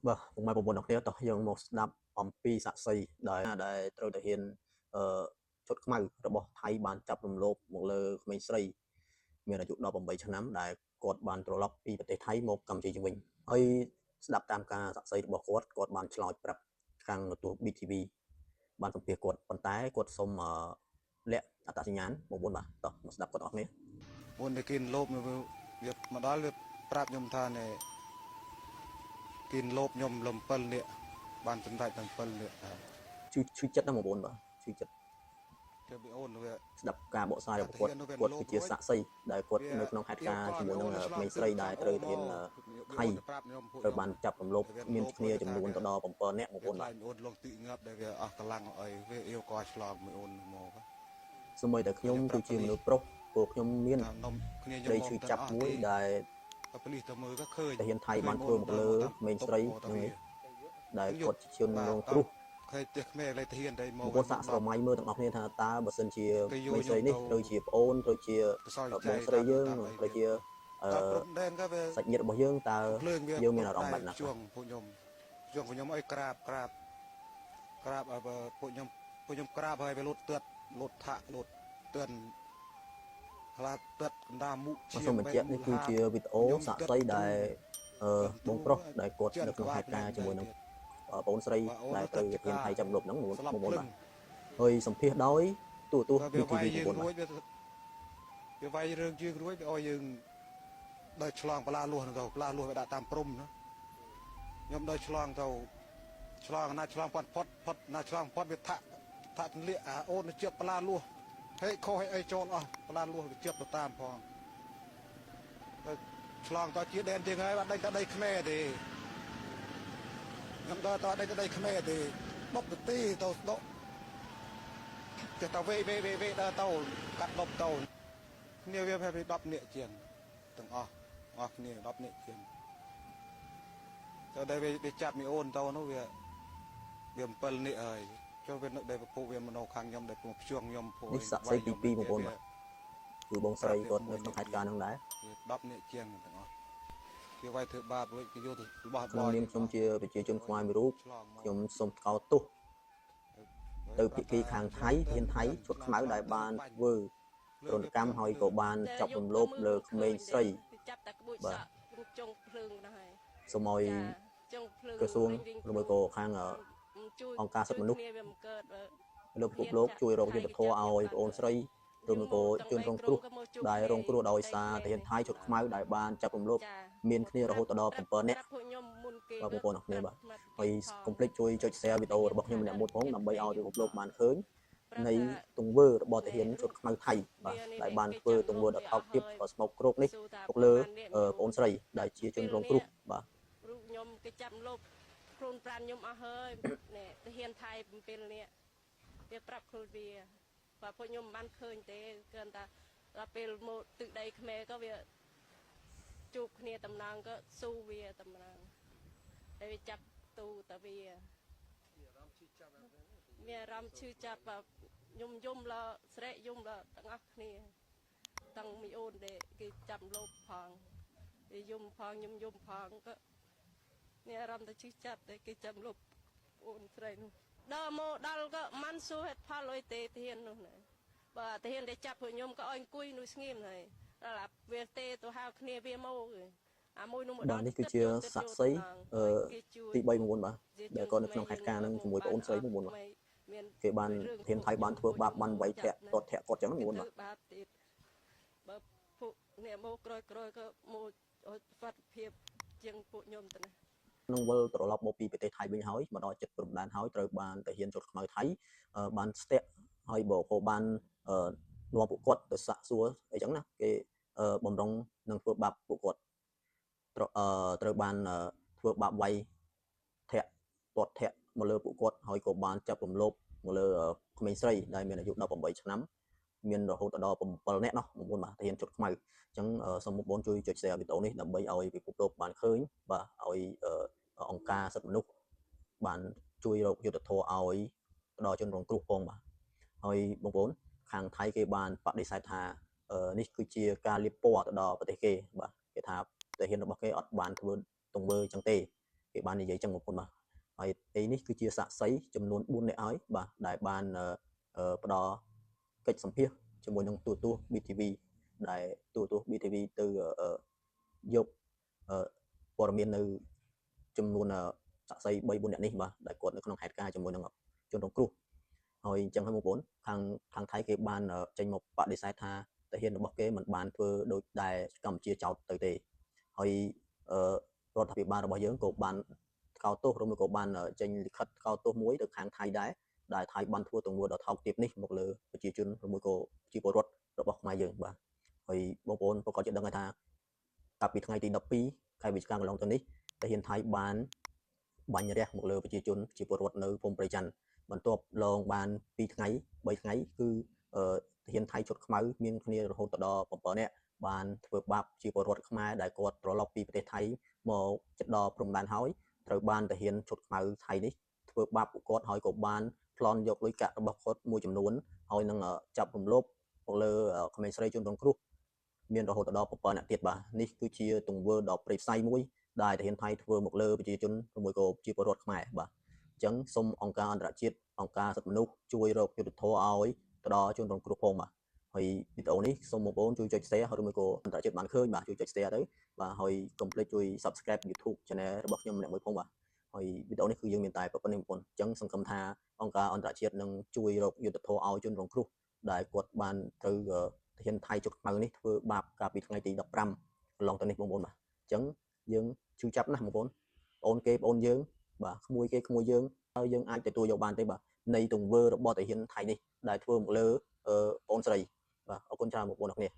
Vâng, cùng mai một kia tỏ dương một đậpអំពីសាក់សីដែលត្រូវតែហ៊ានជត់ខ្មៅរបស់ថៃបានចាប់រំលោភមកលើក្មេងស្រីមានអាយុ18ឆ្នាំដែលគាត់បានត្រឡប់ពីប្រទេសថៃមកកម្ពុជាវិញហើយស្ដាប់តាមការសាក់សីរបស់គាត់បានឆ្លើយប្រាប់ខាងទូ BTV បានសម្ភាសគាត់ប៉ុន្តែគាត់សុំលាក់អត្តសញ្ញាណបងប្អូនបាទតោះមកស្ដាប់គាត់អស់គ្នាមុនតែគេលោបវាមកដល់វាប្រាប់ខ្ញុំថានេះគេលោបខ្ញុំលំ7នាក់បានសម្រេចទាំង7នាក់ឈឺចិត្តណាបងប្អូនបាទឈឺចិត្តទៅពីអូនវាស្ដាប់ការបកស្រាយរបស់គាត់គឺជាសាក់សីដែលគាត់នៅក្នុងហេតុការណ៍ជាមួយនឹងក្មេងស្រីដែលត្រូវទានថៃត្រូវបានចាប់រំលោភមានគ្នាចំនួនទៅដល់7នាក់បងប្អូនបាទអូនលងទីងាប់ដែលវាអស់កម្លាំងអីវាអៀវកឆ្លងមួយអូនមកសូម្បីតែខ្ញុំគឺជាមនុស្សប្រុសពួកខ្ញុំមានដីឈឺចាប់មួយដែលប៉ូលីសទៅមើលក៏ឃើញតែហ៊ានថៃបានធ្វើមកលើក្មេងស្រីនឹងនេះដែលគាត់ជាជនរងគ្រោះឃើញផ្ទះក្មេងលេខធានដែរមកគាត់សាក់ស្រមៃមើលទាំងអស់គ្នាថាតើបើសិនជាក្មេងស្រីនេះទៅជាប្អូនទៅជាបងស្រីយើងទៅជាសាច់ញាតិរបស់យើងតើយើងមានអារម្មណ៍បែបណាជួងពួកខ្ញុំអីក្រាបឲ្យពួកខ្ញុំក្រាបហើយវាលូតទឹកលូតថាក់លូតទិនខ្លាទឹកកណ្ដាលមុខជាសូមបញ្ជាក់នេះគឺជាវីដេអូសាក់សីដែលបងប្រុសដែលគាត់នៅក្នុងហេតុការណ៍ជាមួយនឹងបងស្រីដែលត្រូវវិធានថៃចាប់លុបហ្នឹងបងប្អូនបាទហើយសម្ភាសដោយទូ BTV បងប្អូនបាទវាវាយរឿងជើងរួចឲ្យយើងដល់ឆ្លងបលាលួសទៅបលាលួសវាដាក់តាមព្រំណាខ្ញុំដល់ឆ្លងទៅឆ្លងណាឆ្លងផុតណាឆ្លងផុតវាថាក់ទលាក់អូនជាប់បលាលួសហេខុសអីចូលអស់បលាលួសវាជាប់ទៅតាមផងឆ្លងតជាដែនជាងហើយបាត់ដេញទៅដីខ្មែរទេខ្ញុំដល់តដីខ្មែរទេបុកទីទៅស្ដុកចេះតែវេដល់ទៅកាត់ដប់ទៅគ្នាវាប្រហែល10នាក់ជាងទាំងអស់គ្នា10នាក់ជាងទៅដែលវាចាប់មីអូនទៅនោះវា7នាក់ហើយចូលវានឹកដែលពពុះវាមនោខាងខ្ញុំដែលពុះភ្ជួងខ្ញុំពុះនេះសាក់សីទី2បងប្អូនបាទគឺបងស្រីគាត់នៅក្នុងហេតុការណ៍ហ្នឹងដែរ10នាក់ជាងទាំងអស់គេវាយធ្វើបាបរួចគេយកទៅរបស់បងនាងខ្ញុំជាប្រជាជនខ្មែរមួយរូបខ្ញុំសូមថ្កោលទោសទៅភាគីខាងថៃហ៊ានថៃជត់ខ្មៅដែលបានធ្វើរនកម្មហើយក៏បានចាប់រំលោភលើក្មេងស្រីចាប់តែក្បួយសក់ចុងភ្លើងដែរសូមឲ្យក្រសួងឬមួយក៏ខាងអង្គការសិទ្ធិមនុស្សលើពិភពលោកជួយរកយុត្តិធម៌ឲ្យបងអូនស្រីឬមួយក៏ជនរងគ្រោះដែលរងគ្រោះដោយសារទាហានថៃជត់ខ្មៅដែលបានចាប់រំលោភមានគ្នារហូតដល់7នាក់បងប្អូនអរគ្នាបាទហើយកុំភ្លេចជួយចុច share វីដេអូរបស់ខ្ញុំម្នាក់មួយផងដើម្បីឲ្យពិភពលោកបានឃើញនៃទង្វើរបស់ទាហានជត់ខ្មៅថៃបាទដែលបានធ្វើទង្វើដ៏ថោកទាបក៏ស្មោកគ្រោកនេះមកលើបងអូនស្រីដែលជាជនរងគ្រោះបាទរូបខ្ញុំគេចាប់លុបខ្លួនប្រានខ្ញុំអស់ហើយនេះទាហានថៃ7នាក់វាប្រាប់ខ្លួនវាបើពួកខ្ញុំមិនបានឃើញទេគ្រាន់តែដល់ពេលមកទឹកដីខ្មែរក៏វាជួបគ្នាតំណងក៏ស៊ូវាតំណងតែវាចាប់ទូតាវាមានអារម្មណ៍ឈឺចាប់ខ្ញុំយំលស្រែកយំលទាំងអស់គ្នាទាំងមីអូនដែលគេចាប់លុបផងគេយំផងខ្ញុំយំផងក៏មានអារម្មណ៍តែឈឺចាប់តែគេចាប់លុបអូនស្រីនោះដល់មកដល់ក៏មិនសួរហេតុផលអីទេទាហាននោះណាបើទាហានដែលចាប់ពួកខ្ញុំក៏ឲ្យអង្គុយនោះស្ងៀមហើយដល់វាទេទៅហៅគ្នាវាមកអាមួយនោះមកដល់នេះគឺជាសាក់សីទី3 9បាទដែលគាត់នៅក្នុងហេតុការណ៍ហ្នឹងជាមួយបងអូនស្រី9បាទគេបានធានថៃបានធ្វើបាបបានវាយធាក់គាត់ធាក់គាត់ចឹង9បាទបាបទៀតបើពួកអ្នកមកក្រោយក៏មកឲ្យសុខភាពជាងពួកខ្ញុំទៅណានឹងវិលត្រឡប់មកពីប្រទេសថៃវិញហើយមកដល់ចិត្តព្រំដែនហើយត្រូវបានទាហានជត់ខ្មៅថៃបានស្ទាក់ហើយបកបាននាំពួកគាត់ទៅសាក់សួរអីចឹងណាគេបំរុងនឹងធ្វើបាបពួកគាត់ត្រូវបានធ្វើបាបវាយធាក់គាត់ធាក់មកលើពួកគាត់ហើយក៏បានចាប់រំលោភមកលើក្មេងស្រីដែលមានអាយុ18ឆ្នាំមានរហូតដល់7នាក់នោះបងប្អូនបាទទាហានជត់ខ្មៅអញ្ចឹងសូមបងប្អូនជួយចុច share វីដេអូនេះដើម្បីឲ្យពិភពលោកបានឃើញបាទឲ្យអង្គការសិទ្ធិមនុស្សបានជួយរកយុត្តិធម៌ឲ្យដល់ជនរងគ្រោះផងបាទហើយបងប្អូនខាងថៃគេបានបដិសេធថានេះគឺជាការលាបពណ៌ទៅដល់ប្រទេសគេបាទគេថាទាហានរបស់គេអត់បានធ្វើទង្វើចឹងទេ គេបាននិយាយចឹងបងប្អូនបាទហើយអីនេះគឺជាសាក្សីចំនួន4នាក់ហើយបាទដែលបានផ្ដល់កិច្ចសម្ភាសជាមួយនឹងទូរទស្សន៍ BTV ដែលទូរទស្សន៍ BTV ទៅយកព័ត៌មាននៅចំនួនសាក្សី3 4នាក់នេះបាទដែលគាត់នៅក្នុងហេតុការណ៍ជាមួយនឹងជនរងគ្រោះហើយអញ្ចឹងហើយបងប្អូនខាងថៃគេបានចេញមកបដិសេធថាទាហានរបស់គេមិនបានធ្វើដូចដែលកម្ពុជាចោទទៅទេហើយរដ្ឋាភិបាលរបស់យើងក៏បានថ្កោលទោសឬមួយក៏បានចេញលិខិតថ្កោលទោសមួយទៅខាងថៃដែរដែលថៃបានធ្វើទង្វើដ៏ថោកទាបនេះមកលើប្រជាជនឬមួយក៏ប្រជាពលរដ្ឋរបស់ខ្មែរយើងបាទហើយបងប្អូនប្រកាសជាដឹងថាកាលពីថ្ងៃទី12ខែវិច្ឆិកាកន្លងទៅនេះទាហានថៃបានបាញ់រះមកលើប្រជាជនជាពលរដ្ឋនៅភូមិព្រៃច័ន្ទបន្ទាប់ឡងបាន2ថ្ងៃ3ថ្ងៃគឺទាហានថៃជុតខ្មៅមានគ្នារហូតដល់7នាក់បានធ្វើបាបជាពលរដ្ឋខ្មែរដែលគាត់ត្រឡប់ពីប្រទេសថៃមកជិតដល់ព្រំដែនហើយត្រូវបានទាហានជុតខ្មៅថៃនេះធ្វើបាបពួកគាត់ហើយក៏បានប្លន់យកលុយកាក់របស់គាត់មួយចំនួនហើយនឹងចាប់រំលោភមកលើក្មេងស្រីជនរងគ្រោះមានរហូតដល់7នាក់ទៀតបាទនេះគឺជាទង្វើដ៏ព្រៃផ្សៃមួយដែលទាហានថៃធ្វើមកលើប្រជាជនឬមួយក៏ជាពលរដ្ឋខ្មែរបាទអញ្ចឹងសូមអង្គការអន្តរជាតិអង្គការសិទ្ធិមនុស្សជួយរកយុត្តិធម៌ឲ្យទៅដល់ជនរងគ្រោះផងបាទហើយវីដេអូនេះសូមបងប្អូនជួយចុច share ឬមួយក៏អន្តរជាតិបានឃើញបាទជួយចុច share ទៅបាទហើយកុំភ្លេចជួយ subscribe YouTube channel របស់ខ្ញុំម្នាក់មួយផងបាទហើយវីដេអូនេះគឺយើងមានតែប៉ុណ្្នេះបងប្អូនអញ្ចឹងសង្ឃឹមថាអង្គការអន្តរជាតិនឹងជួយរកយុត្តិធម៌ឲ្យជនរងគ្រោះដែលគាត់បានត្រូវទាហានថៃជុតខ្មៅនេះធ្វើបាបកាលពីថ្ងៃទី15កន្លងទៅនេះបងប្អូនបាទអញ្ចឹងយើងឈឺចាប់ណាស់បងប្អូនបងប្អូនយើងបាទក្មួយគេក្មួយយើងហើយយើងអាចទទួលយកបានទេបាទនៃទង្វើរបស់ទាហានថៃនេះដែលធ្វើមកលើបងស្រីបាទអរគុណច្រើនបងប្អូនអរគ្នា